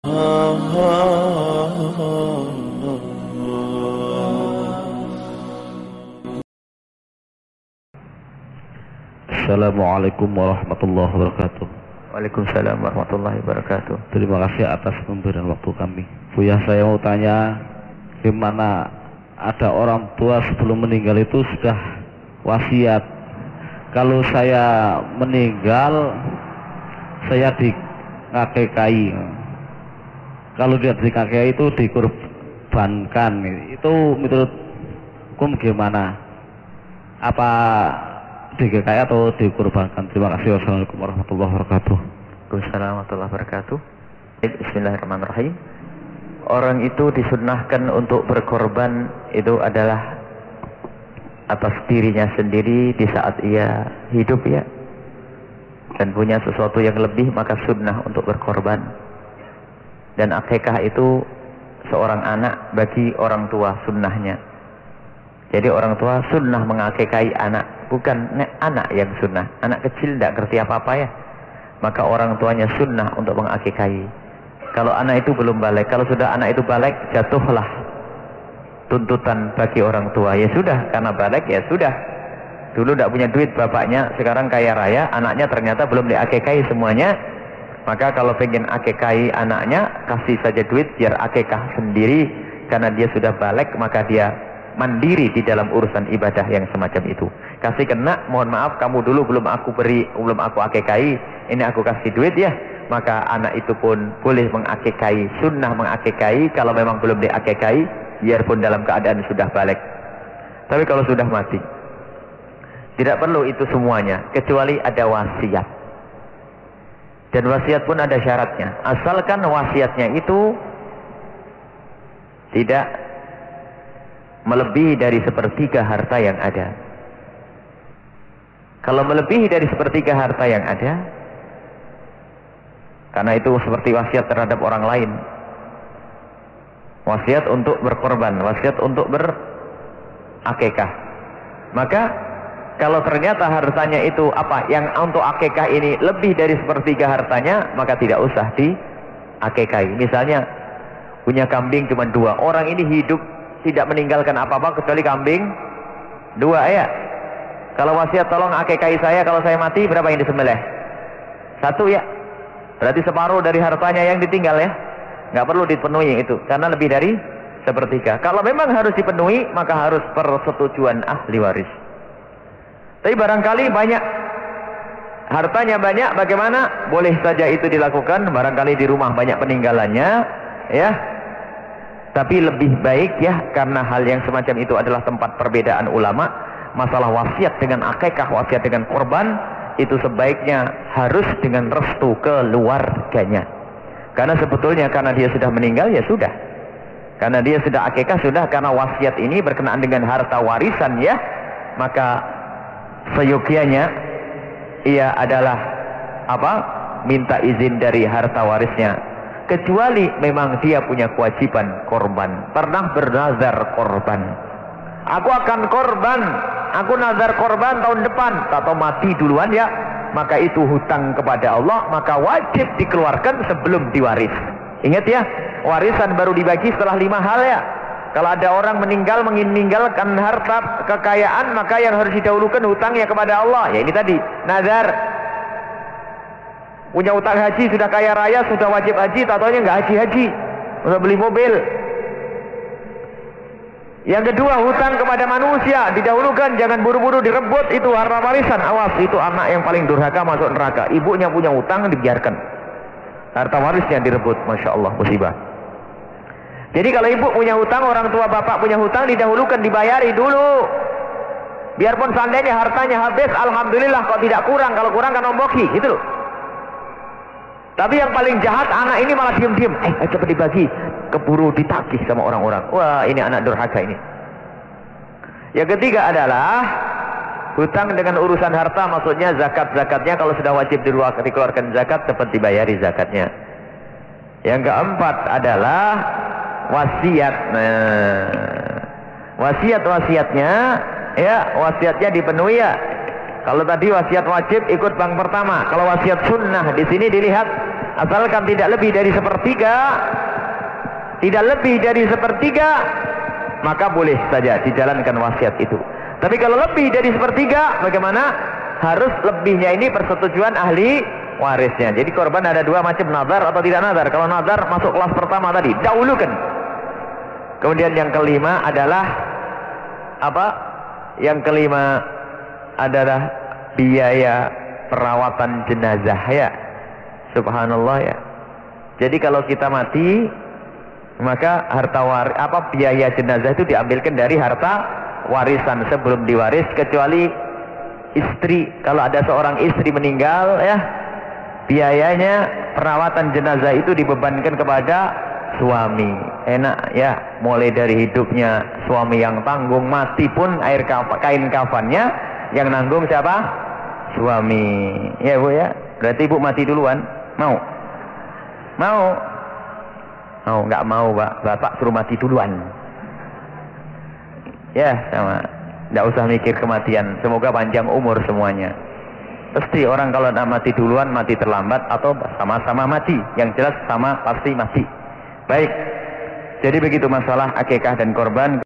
Assalamualaikum warahmatullahi wabarakatuh. Waalaikumsalam warahmatullahi wabarakatuh. Terima kasih atas pemberian waktu kami. Buya, saya mau tanya, gimana ada orang tua sebelum meninggal itu sudah wasiat, kalau saya meninggal saya dikakekai, kalau dia dikakekai itu dikurbankan, itu menurut hukum gimana? Apa dikakekai atau dikurbankan? Terima kasih. Wassalamualaikum warahmatullahi wabarakatuh. Waalaikumsalam warahmatullahi wabarakatuh. Bismillahirrahmanirrahim. Orang itu disunnahkan untuk berkorban itu adalah atas dirinya sendiri di saat ia hidup ya, dan punya sesuatu yang lebih, maka sunnah untuk berkorban. Dan akikah itu seorang anak bagi orang tua sunnahnya. Jadi orang tua sunnah mengakikahi anak, bukan anak yang sunnah. Anak kecil tidak ngerti apa-apa ya, maka orang tuanya sunnah untuk mengakikahi. Kalau anak itu belum balik, kalau sudah anak itu balik, jatuhlah tuntutan bagi orang tua. Ya sudah, karena balik ya sudah. Dulu tidak punya duit bapaknya, sekarang kaya raya, anaknya ternyata belum diakikahi semuanya. Maka kalau pengen akikahi anaknya, kasih saja duit biar akikah sendiri. Karena dia sudah balik, maka dia mandiri di dalam urusan ibadah yang semacam itu. Kasih kena, mohon maaf kamu dulu belum aku beri, belum aku akikahi, ini aku kasih duit ya. Maka anak itu pun boleh mengakikahi, sunnah mengakikahi kalau memang belum diakikahi, biarpun dalam keadaan sudah balik. Tapi kalau sudah mati, tidak perlu itu semuanya, kecuali ada wasiat. Dan wasiat pun ada syaratnya, asalkan wasiatnya itu tidak melebihi dari sepertiga harta yang ada. Kalau melebihi dari sepertiga harta yang ada, karena itu seperti wasiat terhadap orang lain, wasiat untuk berkorban, wasiat untuk berakikah. Maka kalau ternyata hartanya itu apa yang untuk akikah ini lebih dari sepertiga hartanya, maka tidak usah diakikahi. Misalnya punya kambing cuma 2, orang ini hidup tidak meninggalkan apa-apa kecuali kambing 2 ya. Kalau wasiat tolong akikahi saya, kalau saya mati berapa yang disembelih? 1 ya. Berarti separuh dari hartanya yang ditinggal ya. Nggak perlu dipenuhi itu, karena lebih dari sepertiga. Kalau memang harus dipenuhi, maka harus persetujuan ahli waris. Tapi barangkali banyak, hartanya banyak, bagaimana? Boleh saja itu dilakukan, barangkali di rumah banyak peninggalannya ya. Tapi lebih baik ya, karena hal yang semacam itu adalah tempat perbedaan ulama. Masalah wasiat dengan akikah, wasiat dengan korban, itu sebaiknya harus dengan restu keluarganya. Karena sebetulnya karena dia sudah meninggal ya sudah. Karena dia sudah akikah sudah, karena wasiat ini berkenaan dengan harta warisan ya. Maka seyogianya ia adalah apa? Minta izin dari harta warisnya. Kecuali memang dia punya kewajiban korban. Pernah bernazar korban. Aku akan korban, aku nazar korban tahun depan, atau mati duluan ya, maka itu hutang kepada Allah, maka wajib dikeluarkan sebelum diwaris. Ingat ya, warisan baru dibagi setelah 5 hal ya. Kalau ada orang meninggalkan harta kekayaan, maka yang harus didahulukan hutangnya kepada Allah. Ya ini tadi, nazar. Punya hutang haji, sudah kaya raya, sudah wajib haji, tatonya nggak haji-haji, udah beli mobil. Yang kedua, hutang kepada manusia didahulukan, jangan buru-buru direbut, itu harta warisan. Awas, itu anak yang paling durhaka masuk neraka. Ibunya punya hutang dibiarkan, harta warisnya direbut. Masya Allah, musibah. Jadi kalau ibu punya hutang, orang tua bapak punya hutang, didahulukan, dibayari dulu. Biarpun seandainya hartanya habis, alhamdulillah, kok tidak kurang. Kalau kurang kan omboki, gitu loh. Tapi yang paling jahat, anak ini malah diem-diem. Coba dibagi, keburu ditagih sama orang-orang. Wah, ini anak durhaka ini. Yang ketiga adalah hutang dengan urusan harta, maksudnya zakat-zakatnya kalau sudah wajib dikeluarkan zakat, cepat dibayari zakatnya. Yang keempat adalah wasiat. Nah, wasiat-wasiatnya ya, wasiatnya dipenuhi ya. Kalau tadi wasiat wajib ikut bank pertama, kalau wasiat sunnah di sini dilihat Asalkan tidak lebih dari sepertiga, maka boleh saja dijalankan wasiat itu. Tapi kalau lebih dari sepertiga, bagaimana? Harus lebihnya ini persetujuan ahli warisnya. Jadi korban ada dua macam, nazar atau tidak nazar. Kalau nazar masuk kelas pertama tadi, dahulukan. Kemudian yang kelima adalah apa? Yang kelima adalah biaya perawatan jenazah, ya. Subhanallah, ya. Jadi kalau kita mati, maka biaya jenazah itu diambilkan dari harta warisan sebelum diwaris, kecuali istri. Kalau ada seorang istri meninggal, ya, biayanya perawatan jenazah itu dibebankan kepada suami. Enak, ya, mulai dari hidupnya suami yang tanggung, mati pun kain kafannya yang nanggung siapa? Suami. Ya Bu, ya. Berarti Ibu mati duluan. Mau? Nggak mau, Pak. Bapak suruh mati duluan. Ya, sama. Nggak usah mikir kematian. Semoga panjang umur semuanya. Pasti orang kalau mati duluan, mati terlambat, atau sama-sama mati. Yang jelas sama pasti mati. Baik. Jadi begitu masalah akikah dan korban.